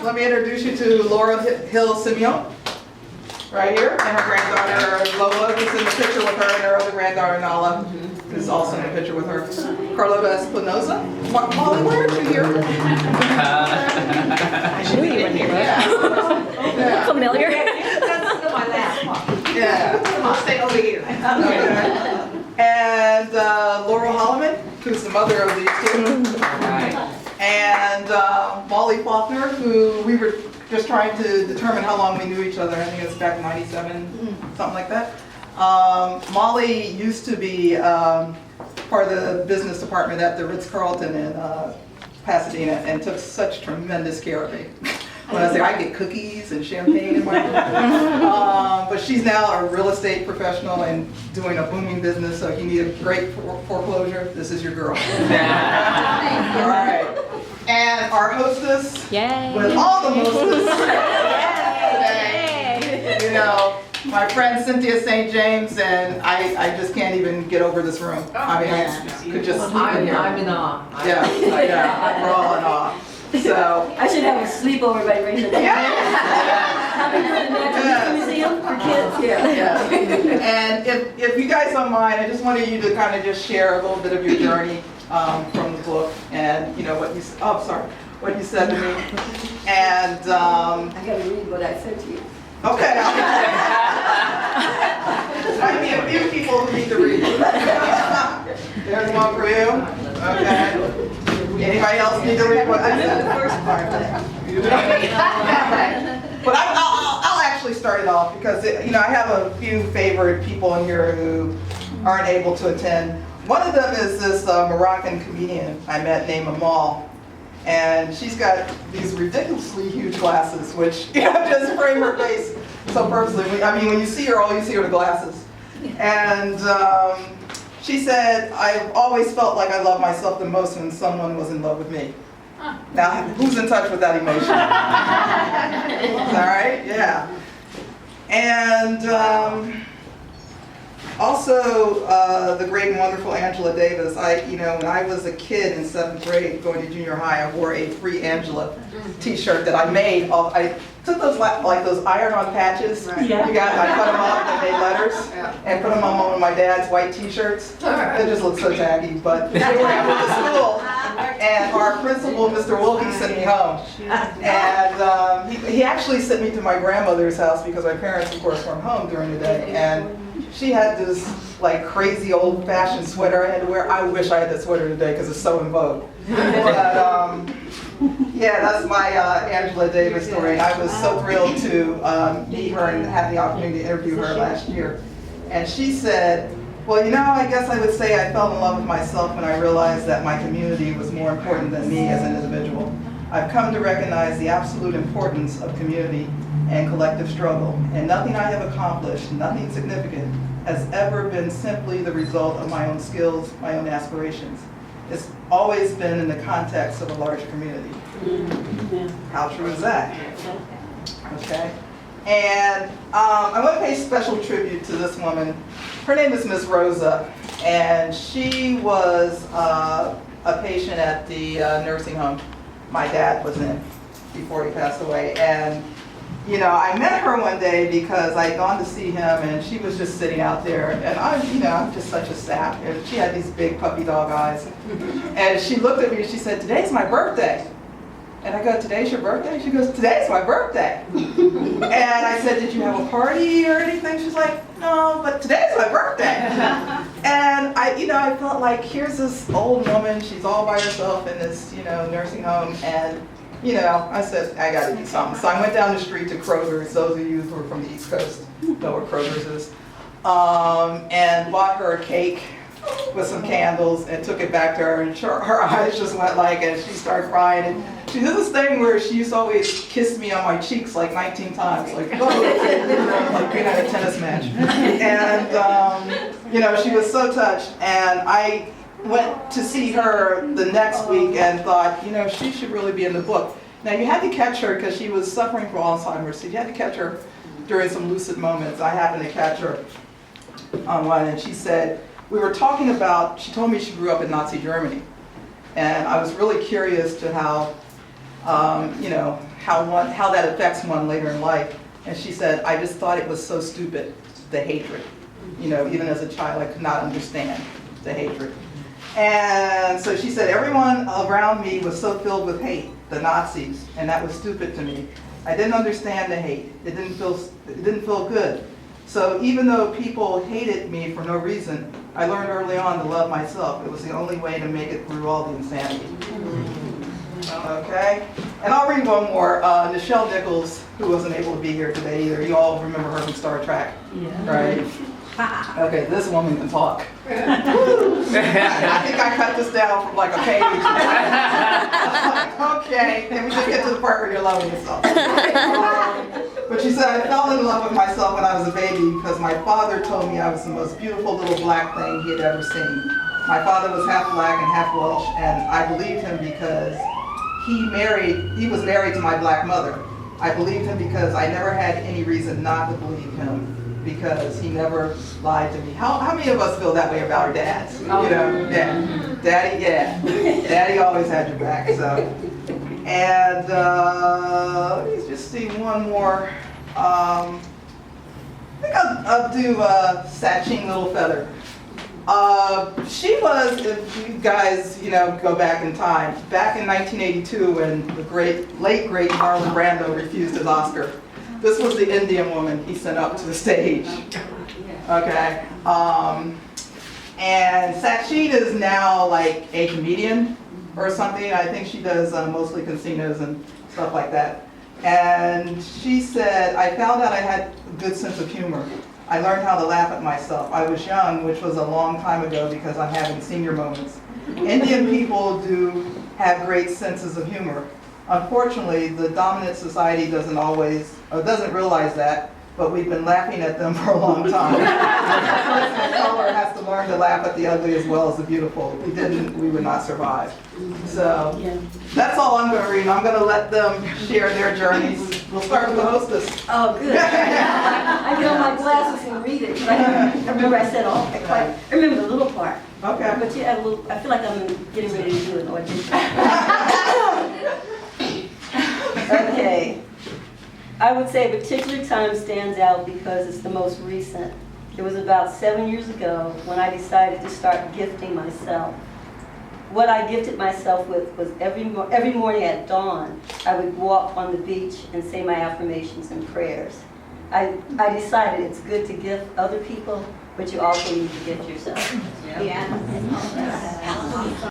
let me introduce you to Laura Hill Simeon, right here, and her granddaughter Lola, who's in the picture with her, and her other granddaughter Nala, who's also in the picture with her. Carlota Espinoza. Molly, where are you here? I knew you were here. Yeah. Familiar? That's my last one. Yeah. I'll stay over here. Okay. And Laurel Holloman, who's the mother of these two. And Molly Faulkner, who we were just trying to determine how long we knew each other. I think it's back in '97, something like that. Molly used to be part of the business department at the Ritz-Carlton in Pasadena and took such tremendous care of me. When I was there, I get cookies and champagne in my room. But she's now a real estate professional and doing a booming business, so if you need a great foreclosure, this is your girl. All right. And our hostess, Yay! with all the hostess today, you know, my friend Cynthia St. James, and I just can't even get over this room. I mean, I could just sleep in here. I'm in awe. Yeah, we're all in awe. So, I should have a sleepover by rain today. yeah. Museum for kids, yeah. And if you guys don't mind, I just wanted you to kind of just share a little bit of your journey from the book, and you know what you what you said to me, and I gotta read what I said to you. okay. Might be a few people who need to read. There's one for you. Okay. Anybody else need to read what I said? The first part. But I'll actually start it off because you know I have a few favorite people in here who aren't able to attend. One of them is this Moroccan comedian I met named Amal, and she's got these ridiculously huge glasses, which you know just frame her face so perfectly. I mean, when you see her, all you see are the glasses. And she said, "I've always felt like I love myself the most when someone was in love with me." Now, who's in touch with that emotion? All right, yeah. And also, the great and wonderful Angela Davis. You know, when I was a kid in 7th grade going to junior high, I wore a Free Angela T-shirt that I made. I took those like those iron-on patches. Right. You got, I cut them up and made letters and put them on one of my dad's white T-shirts. They just look so tacky, but they were at the school. And our principal, Mr. Wilkie, sent me home. And he actually sent me to my grandmother's house because my parents, of course, weren't home during the day. And she had this like crazy old-fashioned sweater I had to wear. I wish I had that sweater today because it's so in vogue. But yeah, that's my Angela Davis story. And I was so thrilled to meet her and have the opportunity to interview her last year. And she said, "Well, you know, I guess I would say I fell in love with myself when I realized that my community was more important than me as an individual. I've come to recognize the absolute importance of community and collective struggle, and nothing I have accomplished, nothing significant, has ever been simply the result of my own skills, my own aspirations. It's always been in the context of a larger community." How true is that? Okay. And I want to pay special tribute to this woman. Her name is Miss Rosa, and she was a patient at the nursing home my dad was in before he passed away. And you know, I met her one day because I'd gone to see him, and she was just sitting out there, and I'm just such a sap, and she had these big puppy dog eyes, and she looked at me and she said, "Today's my birthday." And I go, "Today's your birthday?" She goes, "Today's my birthday." And I said, "Did you have a party or anything?" She's like, "No, but today's my birthday." And I felt like here's this old woman, she's all by herself in this, nursing home, and I said, I gotta do something. So I went down the street to Kroger's. Those of you who are from the East Coast know where Kroger's is. And bought her a cake with some candles and took it back to her, and her eyes just went and she started crying. And she did this thing where she used to always kiss me on my cheeks like 19 times, like, oh, like being at a tennis match. And, she was so touched. And I went to see her the next week and thought, she should really be in the book. Now, you had to catch her because she was suffering from Alzheimer's, so you had to catch her during some lucid moments. I happened to catch her on one, and she said, she told me she grew up in Nazi Germany. And I was really curious to how you know, how that affects one later in life. And she said, I just thought it was so stupid, the hatred. You know, even as a child, I could not understand the hatred. And so she said, everyone around me was so filled with hate, the Nazis, and that was stupid to me. I didn't understand the hate. It didn't feel good. So even though people hated me for no reason, I learned early on to love myself. It was the only way to make it through all the insanity. Okay? And I'll read one more. Nichelle Nichols, who wasn't able to be here today either. You all remember her from Star Trek, right? Okay, this woman can talk. I think I cut this down from like a page. Okay, can we just get to the part where you're loving yourself? But she said, I fell in love with myself when I was a baby because my father told me I was the most beautiful little black thing he had ever seen. My father was half black and half Welsh, and I believed him because he was married to my black mother. I believed him because I never had any reason not to believe him, because he never lied to me. How many of us feel that way about our dads? You know, yeah. Daddy, yeah. Daddy always had your back, so. And let me just see one more. I think I'll do Sachin Littlefeather. She was, if you guys, you know, go back in time, back in 1982 when the late great Marlon Brando refused his Oscar. This was the Indian woman he sent up to the stage. Okay. And Sachin is now like a comedian or something. I think she does mostly casinos and stuff like that. And she said, I found out I had a good sense of humor. I learned how to laugh at myself. I was young, which was a long time ago because I'm having senior moments. Indian people do have great senses of humor. Unfortunately, the dominant society doesn't realize that, but we've been laughing at them for a long time. A person of color has to learn to laugh at the ugly as well as the beautiful. If we didn't, we would not survive. So that's all I'm going to read. I'm going to let them share their journeys. We'll start with the hostess. Oh, good. I get on my glasses and read it. I remember I said all. I remember the little part. Okay. But you have a little. I feel like I'm getting ready to do an audition. Okay. I would say a particular time stands out because it's the most recent. It was about 7 years ago when I decided to start gifting myself. What I gifted myself with was every morning at dawn, I would walk on the beach and say my affirmations and prayers. I decided it's good to gift other people, but you also need to gift yourself. Yeah.